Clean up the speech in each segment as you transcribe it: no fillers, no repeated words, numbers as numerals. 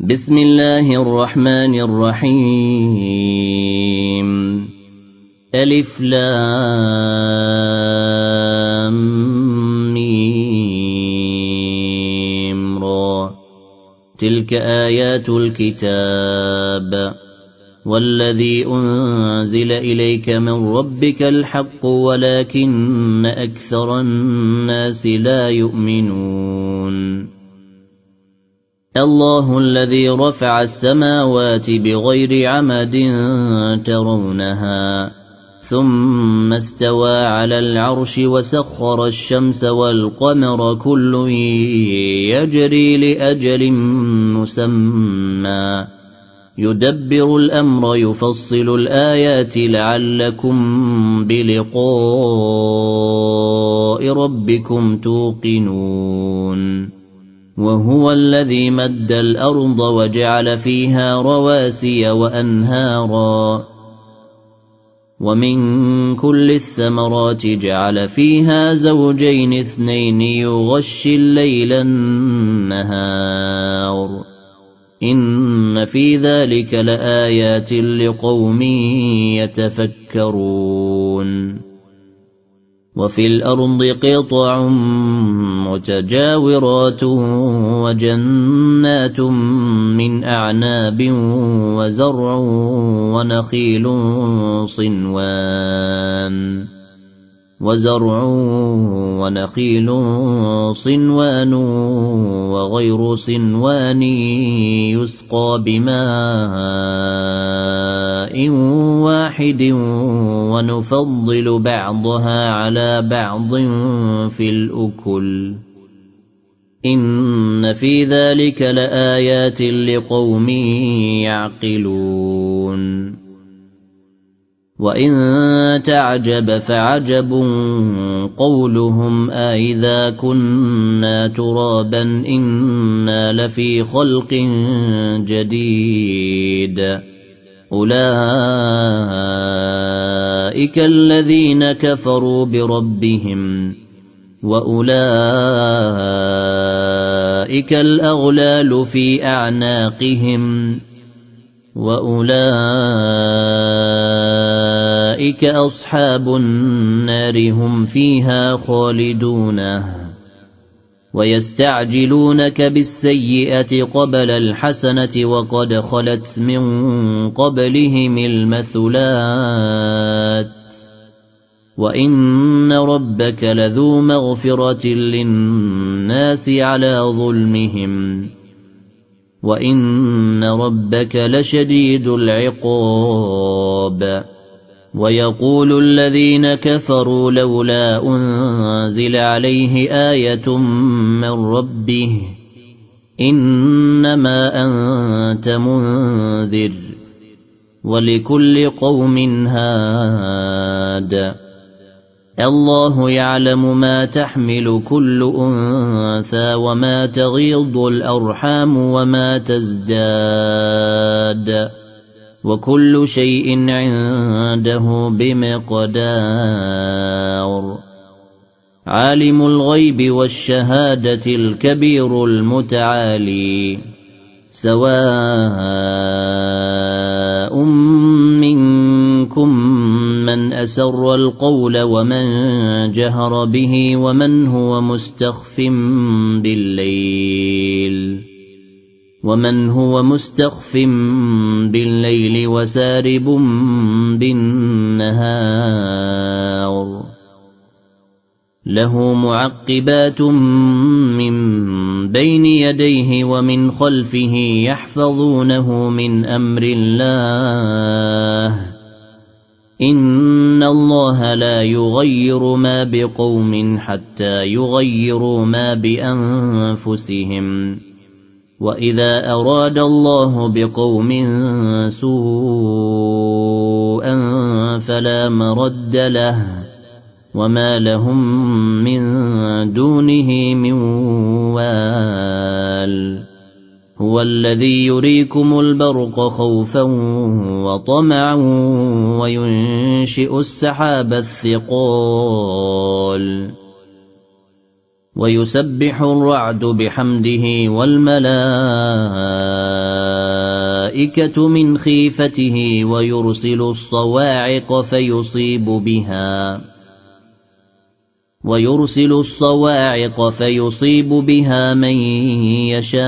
بسم الله الرحمن الرحيم ألف لام ميم را تلك آيات الكتاب والذي أنزل إليك من ربك الحق ولكن أكثر الناس لا يؤمنون الله الذي رفع السماوات بغير عمد ترونها ثم استوى على العرش وسخر الشمس والقمر كل يجري لأجل مسمى يدبر الأمر يفصل الآيات لعلكم بلقاء ربكم توقنون وهو الذي مد الأرض وجعل فيها رواسي وأنهارا ومن كل الثمرات جعل فيها زوجين اثنين يغشي الليل النهار إن في ذلك لآيات لقوم يتفكرون وفي الأرض قطع متجاورات وجنات من أعناب وزرع ونخيل صنوان وغير صنوان يسقى بماء واحد ونفضل بعضها على بعض في الأكل إن في ذلك لآيات لقوم يعقلون وإن تعجب فعجب قولهم أإذا كنا ترابا إنا لفي خلق جديد أولئك الذين كفروا بربهم وأولئك الأغلال في أعناقهم وأولئك أصحاب النار هم فيها خالدون ويستعجلونك بالسيئة قبل الحسنة وقد خلت من قبلهم المثلات وإن ربك لذو مغفرة للناس على ظلمهم وإن ربك لشديد العقاب ويقول الذين كفروا لولا أنزل عليه آية من ربه إنما أنت منذر ولكل قوم هاد الله يعلم ما تحمل كل أنثى وما تغيض الأرحام وما تزداد وكل شيء عنده بمقدار عالم الغيب والشهادة الكبير المتعالي سواء منكم من أسر القول ومن جهر به ومن هو مستخف بالليل وسارب بالنهار له معقبات من بين يديه ومن خلفه يحفظونه من أمر الله إن الله لا يغير ما بقوم حتى يغيروا ما بأنفسهم وإذا أراد الله بقوم سوءا فلا مرد له وما لهم من دونه من وال هو الذي يريكم البرق خوفا وطمعا وينشئ السحاب الثقال ويسبح الرعد بحمده والملائكة الملائكة من خيفته ويرسل الصواعق فيصيب بها من يشاء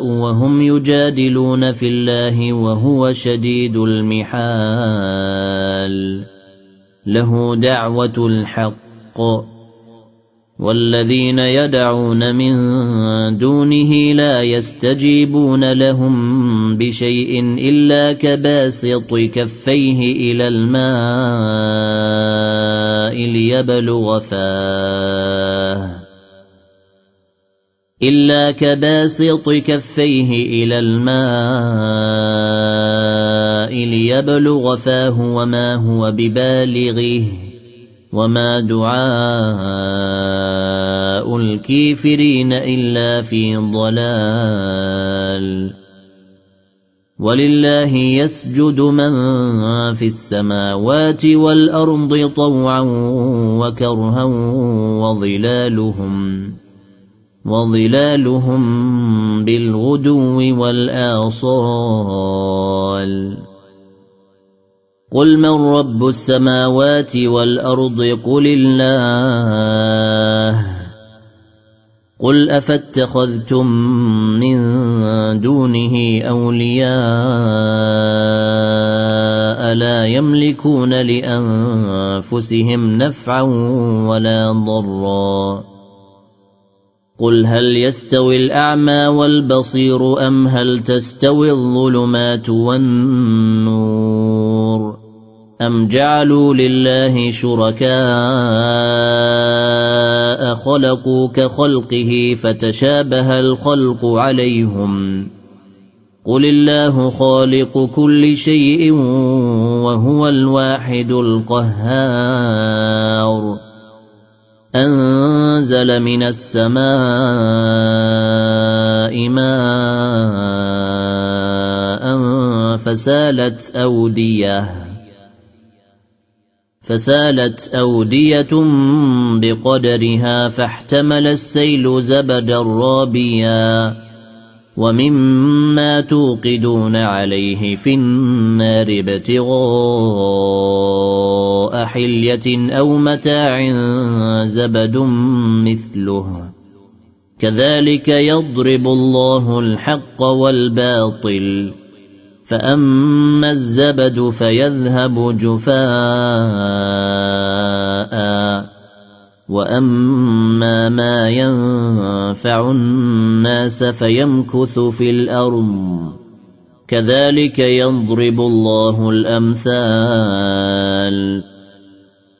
وهم يجادلون في الله وهو شديد المحال له دعوة الحق والذين يدعون من دونه لا يستجيبون لهم بشيء إلا كباسط كفيه إلى الماء ليبلغ فاه وما هو ببالغه وما دعاء الكافرين إلا في ضلال ولله يسجد من في السماوات والأرض طوعا وكرها وظلالهم بالغدو والآصال قل من رب السماوات والأرض قل الله قل أفاتخذتم من دونه أولياء لا يملكون لأنفسهم نفعا ولا ضرا قل هل يستوي الأعمى والبصير أم هل تستوي الظلمات والنور أم جعلوا لله شركاء خلقوا كخلقه فتشابه الخلق عليهم قل الله خالق كل شيء وهو الواحد القهار أنزل من السماء ماء فسالت أودية بقدرها فاحتمل السيل زبدا رابيا ومما توقدون عليه في النار ابتغاء حلية أو متاع زبد مثله كذلك يضرب الله الحق والباطل فأما الزبد فيذهب جفاء وأما ما ينفع الناس فيمكث في الأرض كذلك يضرب الله الأمثال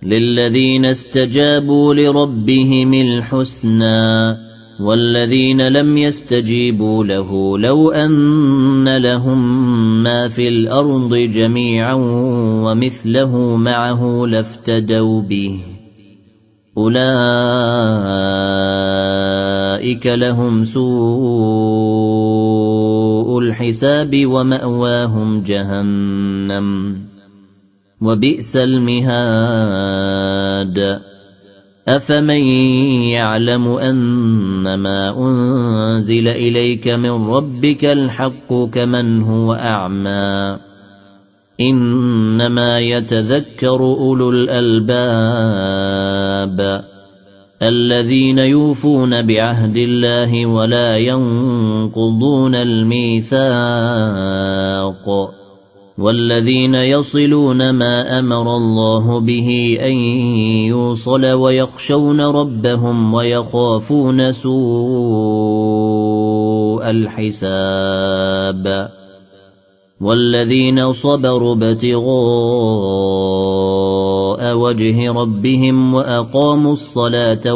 للذين استجابوا لربهم الحسنى والذين لم يستجيبوا له لو أن لهم ما في الأرض جميعا ومثله معه لافتدوا به أولئك لهم سوء الحساب ومأواهم جهنم وبئس المهاد أفمن يعلم أنما أنزل إليك من ربك الحق كمن هو أعمى إنما يتذكر أولو الألباب الذين يوفون بعهد الله ولا ينقضون الميثاق والذين يصلون ما أمر الله به أن يوصل ويخشون ربهم ويخافون سوء الحساب والذين صبروا ابتغاء وجه ربهم وأقاموا الصلاة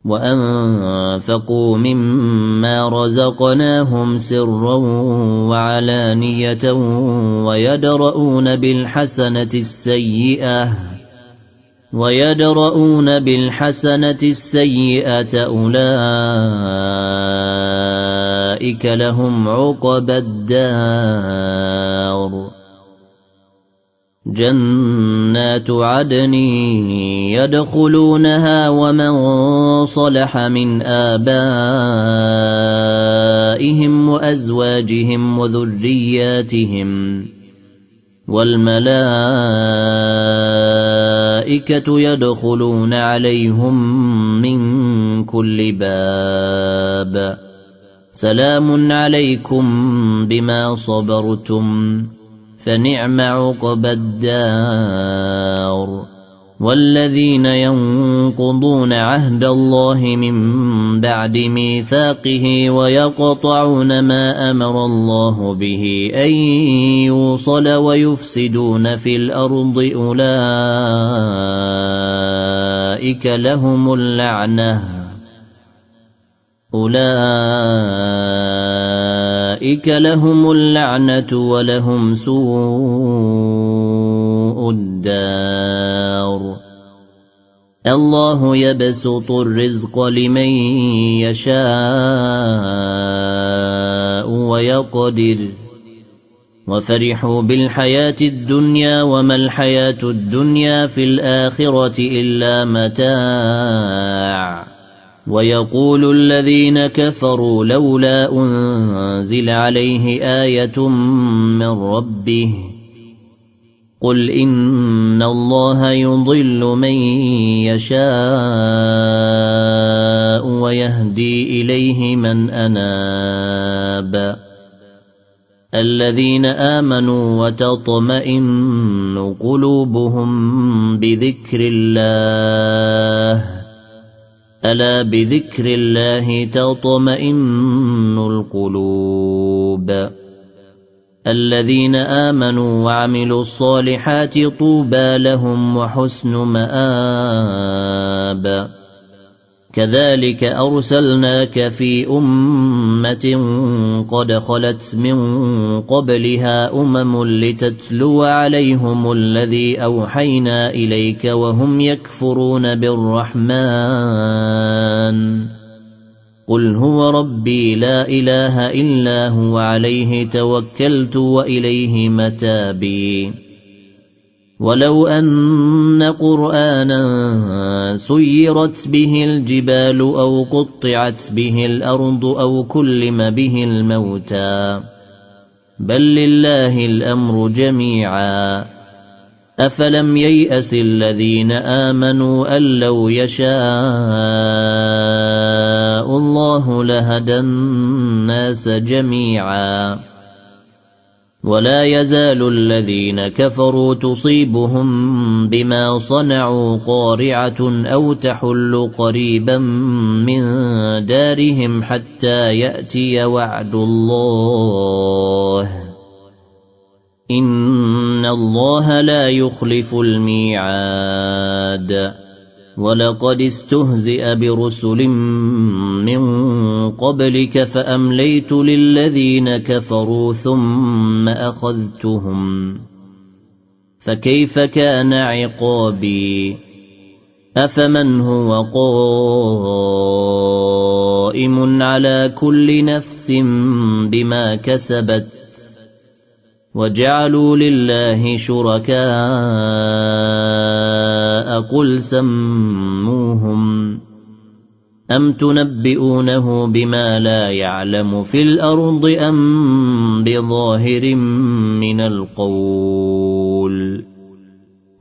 وأنفقوا مما رزقناهم سرا وعلانية ويدرؤون بالحسنة السيئة أولئك لهم عقبى الدار جنات عدن يدخلونها ومن صلح من آبائهم وأزواجهم وذرياتهم والملائكة يدخلون عليهم من كل باب سلام عليكم بما صبرتم فنعم عقبى الدار والذين ينقضون عهد الله من بعد ميثاقه ويقطعون ما أمر الله به أن يوصل ويفسدون في الأرض أولئك لهم اللعنة ولهم سوء الدار الله يبسط الرزق لمن يشاء ويقدر وفرحوا بالحياة الدنيا وما الحياة الدنيا في الآخرة إلا متاع ويقول الذين كفروا لولا أنزل عليه آية من ربه قل إن الله يضل من يشاء ويهدي إليه من أناب الذين آمنوا وتطمئن قلوبهم بذكر الله ألا بذكر الله تطمئن القلوب الذين آمنوا وعملوا الصالحات طوبى لهم وحسن مآب كذلك أرسلناك في أمة قد خلت من قبلها لتتلو عليهم الذي أوحينا إليك وهم يكفرون بالرحمن قل هو ربي لا إله إلا هو عليه توكلت وإليه متابي ولو أن قرآنا سيرت به الجبال أو قطعت به الأرض أو كلم به الموتى بل لله الأمر جميعا أفلم ييأس الذين آمنوا أن لو يشاء الله لهدى الناس جميعا ولا يزال الذين كفروا تصيبهم بما صنعوا قارعة أو تحل قريبا من دارهم حتى يأتي وعد الله إن الله لا يخلف الميعاد ولقد استهزئ برسل من قبلك فأمليت للذين كفروا ثم أخذتهم فكيف كان عقابي أفمن هو قائم على كل نفس بما كسبت وجعلوا لله شركاء قل سموهم أم تنبئونه بما لا يعلم في الأرض أم بظاهر من القول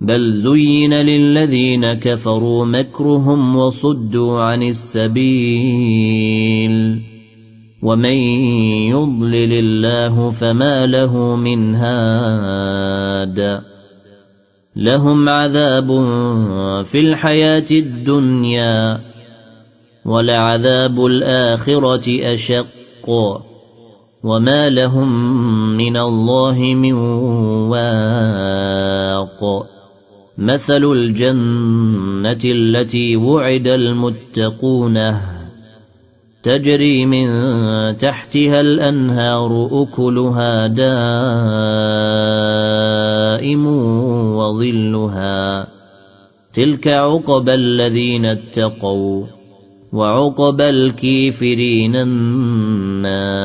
بل زين للذين كفروا مكرهم وصدوا عن السبيل ومن يضلل الله فما له من هاد لهم عذاب في الحياة الدنيا ولعذاب الآخرة أشق وما لهم من الله من واق مثل الجنة التي وعد المتقون تجري من تحتها الأنهار أكلها دائم وظلها تلك عقبى الذين اتقوا وعقبى الكافرين النار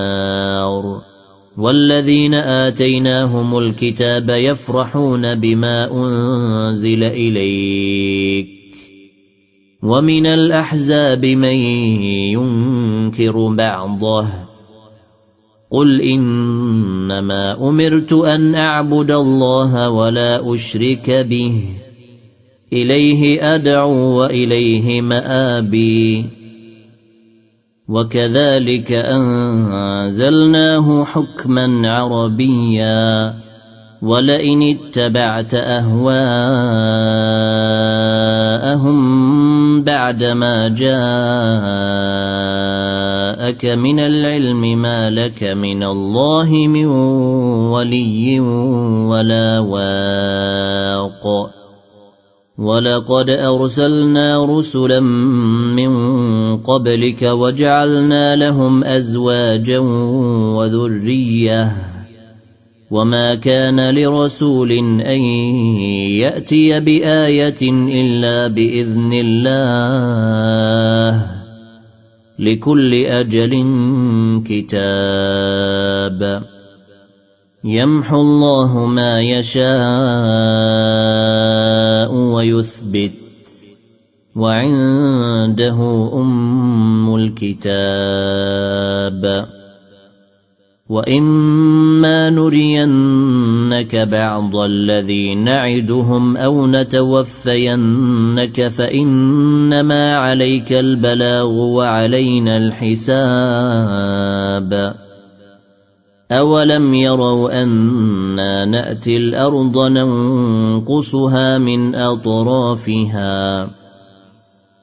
والذين آتيناهم الكتاب يفرحون بما أنزل إليك ومن الأحزاب من ينكر بعضه قل إنما أمرت أن أعبد الله ولا أشرك به إليه أدعو وإليه مآبي وكذلك أنزلناه حكما عربيا ولئن اتبعت أهواءهم بعدما جاءك من العلم ما لك من الله من ولي ولا واق ولقد أرسلنا رسلا من قبلك وجعلنا لهم أزواجا وذرية وما كان لرسول أن يأتي بآية إلا بإذن الله لكل أجل كتاب يمحو الله ما يشاء ويثبت وعنده أم الكتاب وإما نرينك بعض الذي نعدهم أو نتوفينك فإنما عليك البلاغ وعلينا الحساب أولم يروا أنا نأتي الأرض ننقصها من أطرافها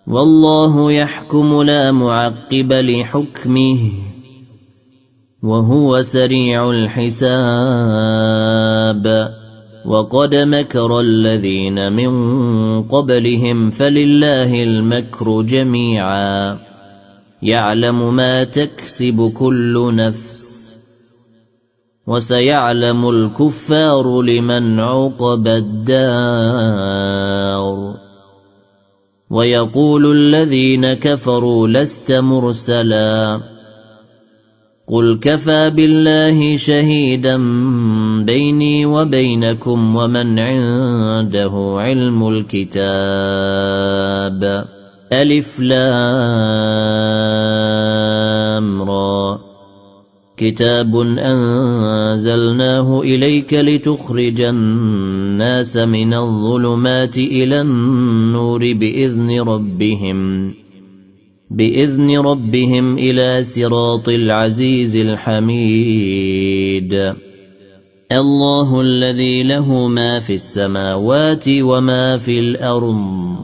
والله يحكم لا معقب لحكمه وهو سريع الحساب وقد مكر الذين من قبلهم فلله المكر جميعا يعلم ما تكسب كل نفس وسيعلم الكفار لمن عقب الدار ويقول الذين كفروا لست مرسلا قل كفى بالله شهيدا بيني وبينكم ومن عنده علم الكتاب ألف لام را كتاب أنزلناه إليك لتخرج الناس من الظلمات إلى النور بإذن ربهم إلى صراط العزيز الحميد الله الذي له ما في السماوات وما في الأرض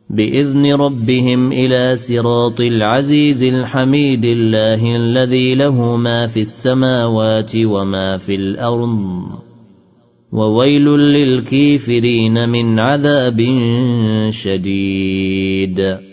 بإذن ربهم إلى صراط العزيز الحميد الله الذي له ما في السماوات وما في الأرض وويل للكافرين من عذاب شديد